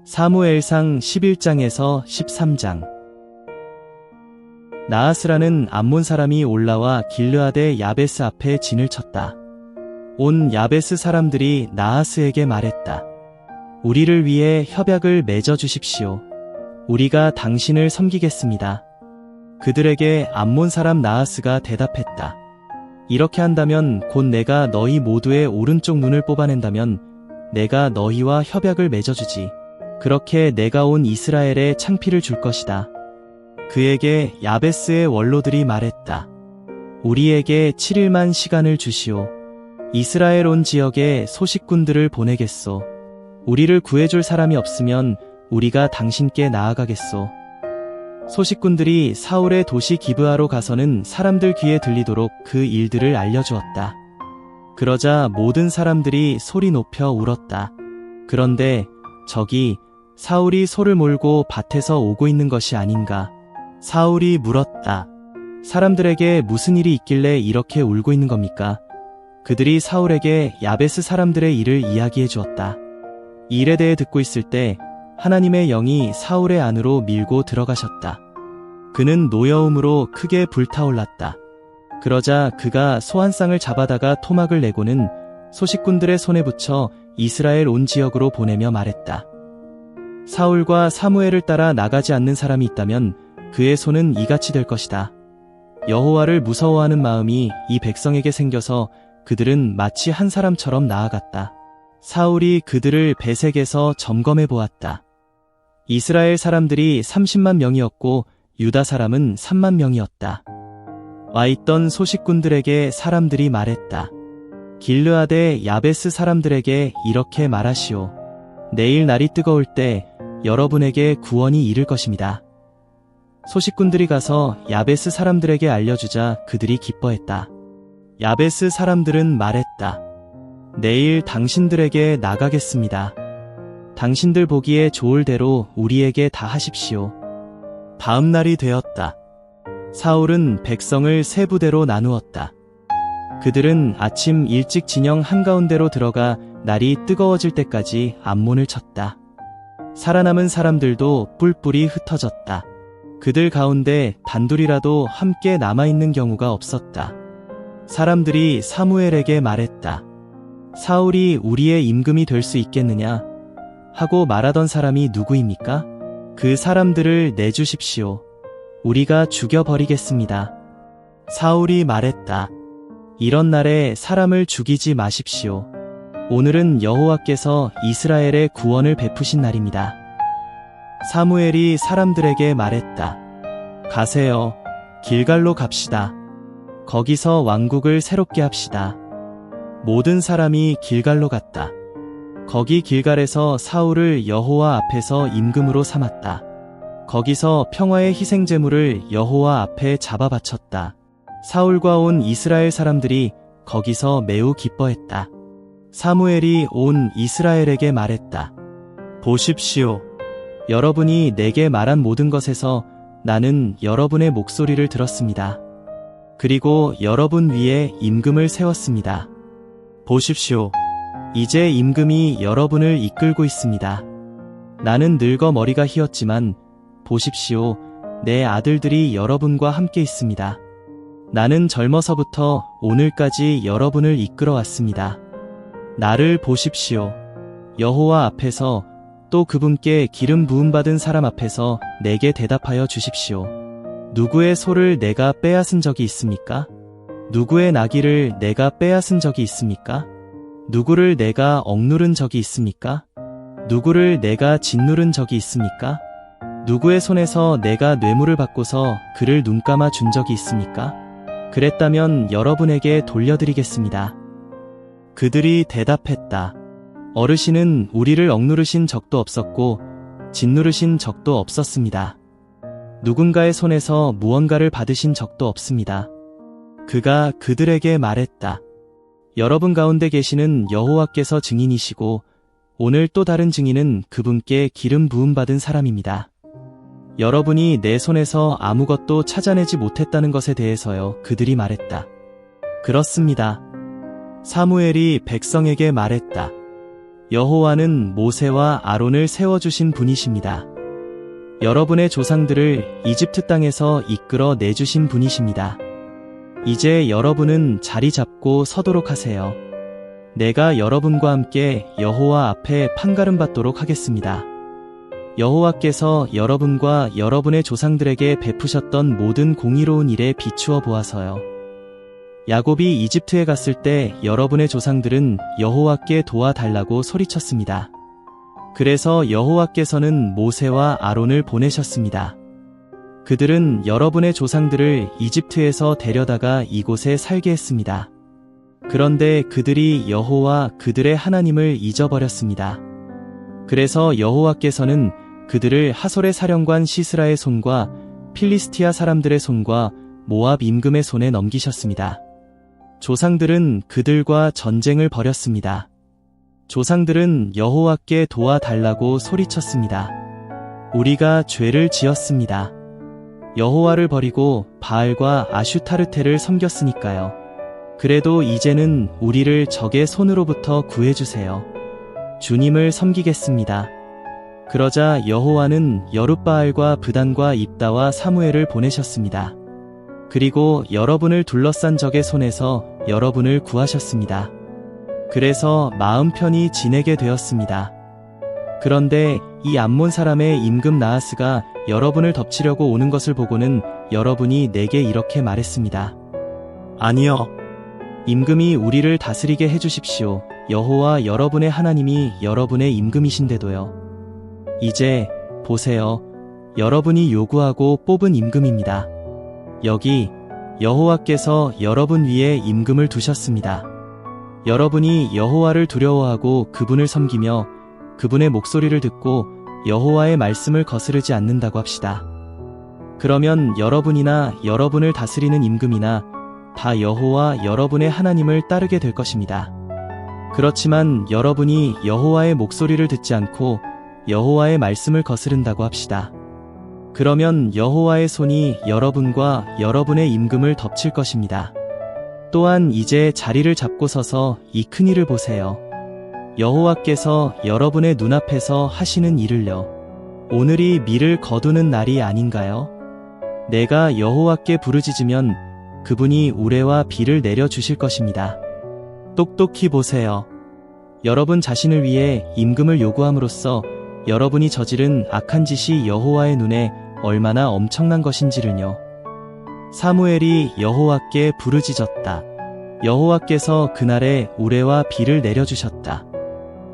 사무엘상 11장에서 13장. 나하스라는 암몬 사람이 올라와 길르앗의 야베스 앞에 진을 쳤다. 온 야베스 사람들이 나하스에게 말했다. 우리를 위해 협약을 맺어 주십시오. 우리가 당신을 섬기겠습니다. 그들에게 암몬 사람 나하스가 대답했다. 이렇게 한다면 곧 내가 너희 모두의 오른쪽 눈을 뽑아낸다면 내가 너희와 협약을 맺어주지. 그렇게 내가 온 이스라엘에 창피를 줄 것이다. 그에게 야베스의 원로들이 말했다. 우리에게 7일만 시간을 주시오. 이스라엘 온 지역에 소식꾼들을 보내겠소. 우리를 구해줄 사람이 없으면 우리가 당신께 나아가겠소. 소식꾼들이 사울의 도시 기브아로 가서는 사람들 귀에 들리도록 그 일들을 알려주었다. 그러자 모든 사람들이 소리 높여 울었다. 그런데 저기 사울이 소를 몰고 밭에서 오고 있는 것이 아닌가. 사울이 물었다. 사람들에게 무슨 일이 있길래 이렇게 울고 있는 겁니까? 그들이 사울에게 야베스 사람들의 일을 이야기해 주었다. 이 일에 대해 듣고 있을 때 하나님의 영이 사울의 안으로 밀고 들어가셨다. 그는 노여움으로 크게 불타올랐다. 그러자 그가 소 한 쌍을 잡아다가 토막을 내고는 소식꾼들의 손에 붙여 이스라엘 온 지역으로 보내며 말했다. 사울과 사무엘을 따라 나가지 않는 사람이 있다면 그의 손은 이같이 될 것이다. 여호와를 무서워하는 마음이 이 백성에게 생겨서 그들은 마치 한 사람처럼 나아갔다. 사울이 그들을 베색에서 점검해 보았다. 이스라엘 사람들이 30만 명이었고 유다 사람은 3만 명이었다. 와있던 소식꾼들에게 사람들이 말했다. 길르앗의 야베스 사람들에게 이렇게 말하시오. 내일 날이 뜨거울 때 여러분에게 구원이 이를 것입니다. 소식꾼들이 가서 야베스 사람들에게 알려주자 그들이 기뻐했다. 야베스 사람들은 말했다. 내일 당신들에게 나가겠습니다. 당신들 보기에 좋을 대로 우리에게 다 하십시오. 다음 날이 되었다. 사울은 백성을 세 부대로 나누었다. 그들은 아침 일찍 진영 한가운데로 들어가 날이 뜨거워질 때까지 암몬을 쳤다. 살아남은 사람들도 뿔뿔이 흩어졌다. 그들 가운데 단둘이라도 함께 남아있는 경우가 없었다. 사람들이 사무엘에게 말했다. 사울이 우리의 임금이 될 수 있겠느냐? 하고 말하던 사람이 누구입니까? 그 사람들을 내주십시오. 우리가 죽여버리겠습니다. 사울이 말했다. 이런 날에 사람을 죽이지 마십시오. 오늘은 여호와께서 이스라엘의 구원을 베푸신 날입니다. 사무엘이 사람들에게 말했다. 가세요. 길갈로 갑시다. 거기서 왕국을 새롭게 합시다. 모든 사람이 길갈로 갔다. 거기 길갈에서 사울을 여호와 앞에서 임금으로 삼았다. 거기서 평화의 희생제물을 여호와 앞에 잡아 바쳤다. 사울과 온 이스라엘 사람들이 거기서 매우 기뻐했다. 사무엘이 온 이스라엘에게 말했다. 보십시오. 여러분이 내게 말한 모든 것에서 나는 여러분의 목소리를 들었습니다. 그리고 여러분 위에 임금을 세웠습니다. 보십시오. 이제 임금이 여러분을 이끌고 있습니다. 나는 늙어 머리가 휘었지만 보십시오. 내 아들들이 여러분과 함께 있습니다. 나는 젊어서부터 오늘까지 여러분을 이끌어 왔습니다. 나를 보십시오. 여호와 앞에서 또 그분께 기름 부음 받은 사람 앞에서 내게 대답하여 주십시오. 누구의 소를 내가 빼앗은 적이 있습니까? 누구의 나귀를 내가 빼앗은 적이 있습니까? 누구를 내가 억누른 적이 있습니까? 누구를 내가 짓누른 적이 있습니까? 누구의 손에서 내가 뇌물을 받고서 그를 눈감아 준 적이 있습니까? 그랬다면 여러분에게 돌려드리겠습니다. 그들이 대답했다. 어르신은 우리를 억누르신 적도 없었고 짓누르신 적도 없었습니다. 누군가의 손에서 무언가를 받으신 적도 없습니다. 그가 그들에게 말했다. 여러분 가운데 계시는 여호와께서 증인이시고 오늘 또 다른 증인은 그분께 기름 부음 받은 사람입니다. 여러분이 내 손에서 아무것도 찾아내지 못했다는 것에 대해서요. 그들이 말했다. 그렇습니다. 사무엘이 백성에게 말했다. 여호와는 모세와 아론을 세워주신 분이십니다. 여러분의 조상들을 이집트 땅에서 이끌어 내주신 분이십니다. 이제 여러분은 자리 잡고 서도록 하세요. 내가 여러분과 함께 여호와 앞에 판가름 받도록 하겠습니다. 여호와께서 여러분과 여러분의 조상들에게 베푸셨던 모든 공의로운 일에 비추어 보아서요. 야곱이 이집트에 갔을 때 여러분의 조상들은 여호와께 도와달라고 소리쳤습니다. 그래서 여호와께서는 모세와 아론을 보내셨습니다. 그들은 여러분의 조상들을 이집트에서 데려다가 이곳에 살게 했습니다. 그런데 그들이 여호와 그들의 하나님을 잊어버렸습니다. 그래서 여호와께서는 그들을 하솔의 사령관 시스라의 손과 필리스티아 사람들의 손과 모압 임금의 손에 넘기셨습니다. 조상들은 그들과 전쟁을 벌였습니다. 조상들은 여호와께 도와달라고 소리쳤습니다. 우리가 죄를 지었습니다. 여호와를 버리고 바알과 아슈타르테를 섬겼으니까요. 그래도 이제는 우리를 적의 손으로부터 구해주세요. 주님을 섬기겠습니다. 그러자 여호와는 여룻바알과 브단과 입다와 사무엘을 보내셨습니다. 그리고 여러분을 둘러싼 적의 손에서 여러분을 구하셨습니다. 그래서 마음 편히 지내게 되었습니다. 그런데 이 암몬 사람의 임금 나하스가 여러분을 덮치려고 오는 것을 보고는 여러분이 내게 이렇게 말했습니다. 아니요. 임금이 우리를 다스리게 해주십시오. 여호와 여러분의 하나님이 여러분의 임금이신데도요. 이제 보세요. 여러분이 요구하고 뽑은 임금입니다. 여기 여호와께서 여러분 위에 임금을 두셨습니다. 여러분이 여호와를 두려워하고 그분을 섬기며 그분의 목소리를 듣고 여호와의 말씀을 거스르지 않는다고 합시다. 그러면 여러분이나 여러분을 다스리는 임금이나 다 여호와 여러분의 하나님을 따르게 될 것입니다. 그렇지만 여러분이 여호와의 목소리를 듣지 않고 여호와의 말씀을 거스른다고 합시다. 그러면 여호와의 손이 여러분과 여러분의 임금을 덮칠 것입니다. 또한 이제 자리를 잡고 서서 이 큰일을 보세요. 여호와께서 여러분의 눈앞에서 하시는 일을요. 오늘이 밀을 거두는 날이 아닌가요? 내가 여호와께 부르짖으면 그분이 우레와 비를 내려주실 것입니다. 똑똑히 보세요. 여러분 자신을 위해 임금을 요구함으로써 여러분이 저지른 악한 짓이 여호와의 눈에 얼마나 엄청난 것인지를요. 사무엘이 여호와께 부르짖었다. 여호와께서 그날에 우레와 비를 내려주셨다.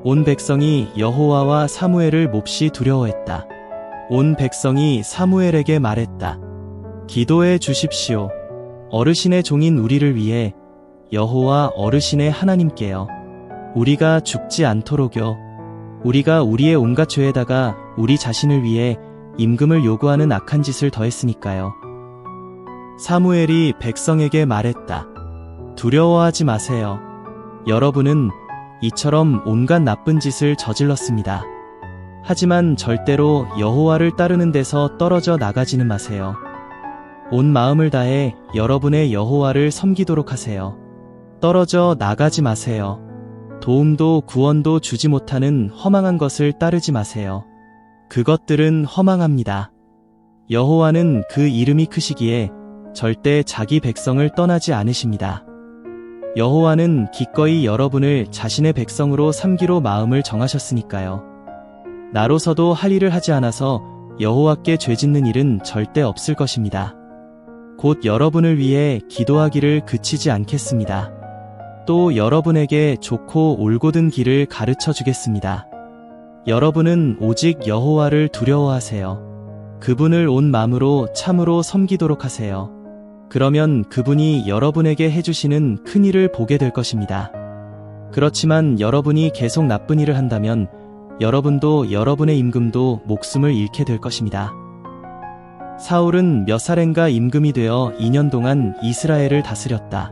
온 백성이 여호와와 사무엘을 몹시 두려워했다. 온 백성이 사무엘에게 말했다. 기도해 주십시오. 어르신의 종인 우리를 위해 여호와 어르신의 하나님께요. 우리가 죽지 않도록요. 우리가 우리의 온갖 죄에다가 우리 자신을 위해 임금을 요구하는 악한 짓을 더했으니까요. 사무엘이 백성에게 말했다. 두려워하지 마세요. 여러분은 이처럼 온갖 나쁜 짓을 저질렀습니다. 하지만 절대로 여호와를 따르는 데서 떨어져 나가지는 마세요. 온 마음을 다해 여러분의 여호와를 섬기도록 하세요. 떨어져 나가지 마세요. 도움도 구원도 주지 못하는 허망한 것을 따르지 마세요. 그것들은 허망합니다. 여호와는 그 이름이 크시기에 절대 자기 백성을 떠나지 않으십니다. 여호와는 기꺼이 여러분을 자신의 백성으로 삼기로 마음을 정하셨으니까요. 나로서도 할 일을 하지 않아서 여호와께 죄짓는 일은 절대 없을 것입니다. 곧 여러분을 위해 기도하기를 그치지 않겠습니다. 또 여러분에게 좋고 올곧은 길을 가르쳐 주겠습니다. 여러분은 오직 여호와를 두려워하세요. 그분을 온 마음으로 참으로 섬기도록 하세요. 그러면 그분이 여러분에게 해주시는 큰 일을 보게 될 것입니다. 그렇지만 여러분이 계속 나쁜 일을 한다면 여러분도 여러분의 임금도 목숨을 잃게 될 것입니다. 사울은 몇 살인가 임금이 되어 2년 동안 이스라엘을 다스렸다.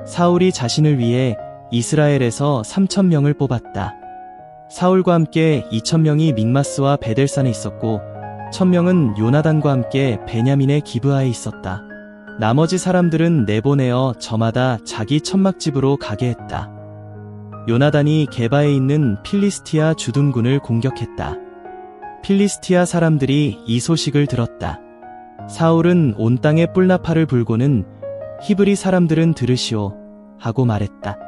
사울이 자신을 위해 이스라엘에서 3,000명을 뽑았다. 사울과 함께 2,000명이 믹마스와 베델산에 있었고 1,000명은 요나단과 함께 베냐민의 기브아에 있었다. 나머지 사람들은 내보내어 저마다 자기 천막집으로 가게 했다. 요나단이 게바에 있는 필리스티아 주둔군을 공격했다. 필리스티아 사람들이 이 소식을 들었다. 사울은 온 땅에 뿔나팔을 불고는 히브리 사람들은 들으시오 하고 말했다.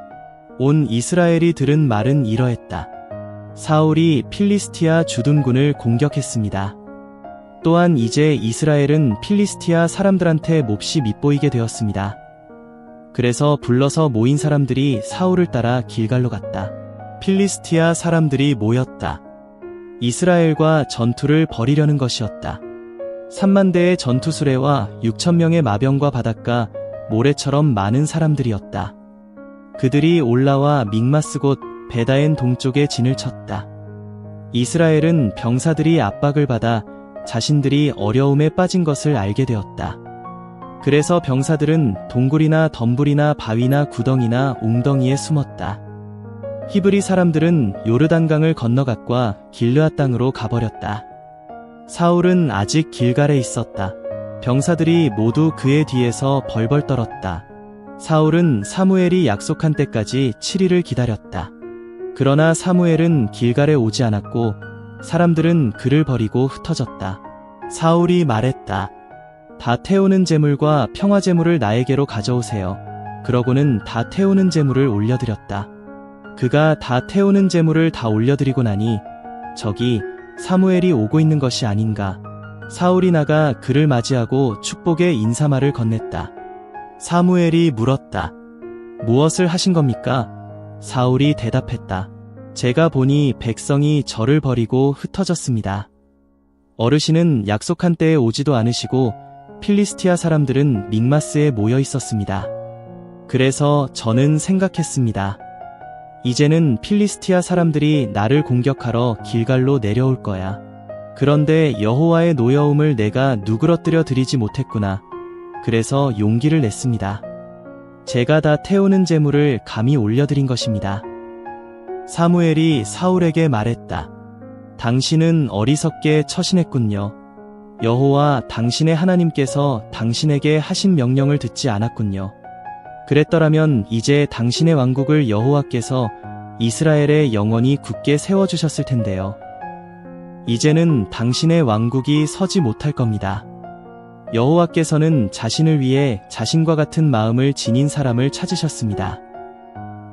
온 이스라엘이 들은 말은 이러했다. 사울이 필리스티아 주둔군을 공격했습니다. 또한 이제 이스라엘은 필리스티아 사람들한테 몹시 밉보이게 되었습니다. 그래서 불러서 모인 사람들이 사울을 따라 길갈로 갔다. 필리스티아 사람들이 모였다. 이스라엘과 전투를 벌이려는 것이었다. 3만 대의 전투수레와 6천 명의 마병과 바닷가, 모래처럼 많은 사람들이었다. 그들이 올라와 믹마스 곧 베다엔 동쪽에 진을 쳤다. 이스라엘은 병사들이 압박을 받아 자신들이 어려움에 빠진 것을 알게 되었다. 그래서 병사들은 동굴이나 덤불이나 바위나 구덩이나 웅덩이에 숨었다. 히브리 사람들은 요르단강을 건너갔과 길르앗 땅으로 가버렸다. 사울은 아직 길갈에 있었다. 병사들이 모두 그의 뒤에서 벌벌 떨었다. 사울은 사무엘이 약속한 때까지 7일을 기다렸다. 그러나 사무엘은 길갈에 오지 않았고 사람들은 그를 버리고 흩어졌다. 사울이 말했다. 다 태우는 제물과 평화 제물을 나에게로 가져오세요. 그러고는 다 태우는 제물을 올려드렸다. 그가 다 태우는 제물을 다 올려드리고 나니 저기 사무엘이 오고 있는 것이 아닌가. 사울이 나가 그를 맞이하고 축복의 인사말을 건넸다. 사무엘이 물었다. 무엇을 하신 겁니까? 사울이 대답했다. 제가 보니 백성이 저를 버리고 흩어졌습니다. 어르신은 약속한 때에 오지도 않으시고 필리스티아 사람들은 믹마스에 모여 있었습니다. 그래서 저는 생각했습니다. 이제는 필리스티아 사람들이 나를 공격하러 길갈로 내려올 거야. 그런데 여호와의 노여움을 내가 누그러뜨려 드리지 못했구나. 그래서 용기를 냈습니다. 제가 다 태우는 제물을 감히 올려드린 것입니다. 사무엘이 사울에게 말했다. 당신은 어리석게 처신했군요. 여호와 당신의 하나님께서 당신에게 하신 명령을 듣지 않았군요. 그랬더라면 이제 당신의 왕국을 여호와께서 이스라엘에 영원히 굳게 세워주셨을 텐데요. 이제는 당신의 왕국이 서지 못할 겁니다. 여호와께서는 자신을 위해 자신과 같은 마음을 지닌 사람을 찾으셨습니다.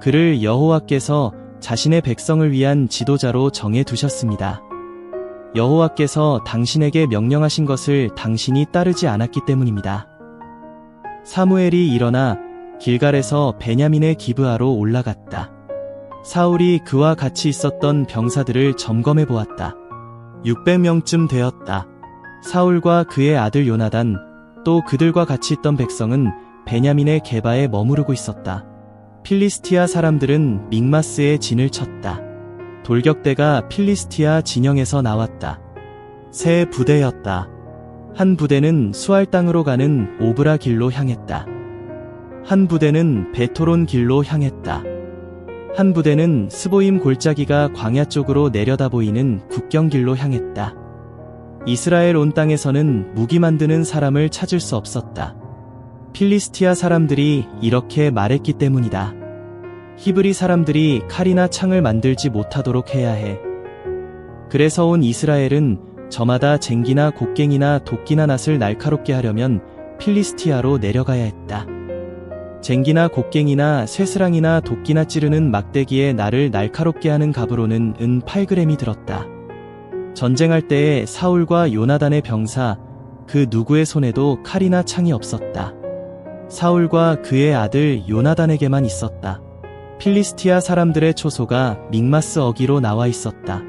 그를 여호와께서 자신의 백성을 위한 지도자로 정해 두셨습니다. 여호와께서 당신에게 명령하신 것을 당신이 따르지 않았기 때문입니다. 사무엘이 일어나 길갈에서 베냐민의 기브아로 올라갔다. 사울이 그와 같이 있었던 병사들을 점검해 보았다. 600명쯤 되었다. 사울과 그의 아들 요나단, 또 그들과 같이 있던 백성은 베냐민의 게바에 머무르고 있었다. 필리스티아 사람들은 믹마스에 진을 쳤다. 돌격대가 필리스티아 진영에서 나왔다. 세 부대였다. 한 부대는 수알 땅으로 가는 오브라 길로 향했다. 한 부대는 베토론 길로 향했다. 한 부대는 스보임 골짜기가 광야 쪽으로 내려다 보이는 국경길로 향했다. 이스라엘 온 땅에서는 무기 만드는 사람을 찾을 수 없었다. 필리스티아 사람들이 이렇게 말했기 때문이다. 히브리 사람들이 칼이나 창을 만들지 못하도록 해야 해. 그래서 온 이스라엘은 저마다 쟁기나 곡괭이나 도끼나 낫을 날카롭게 하려면 필리스티아로 내려가야 했다. 쟁기나 곡괭이나 쇠스랑이나 도끼나 찌르는 막대기에 날을 날카롭게 하는 갑으로는 은 8g이 들었다. 전쟁할 때에 사울과 요나단의 병사 그 누구의 손에도 칼이나 창이 없었다. 사울과 그의 아들 요나단에게만 있었다. 필리스티아 사람들의 초소가 믹마스 어기로 나와 있었다.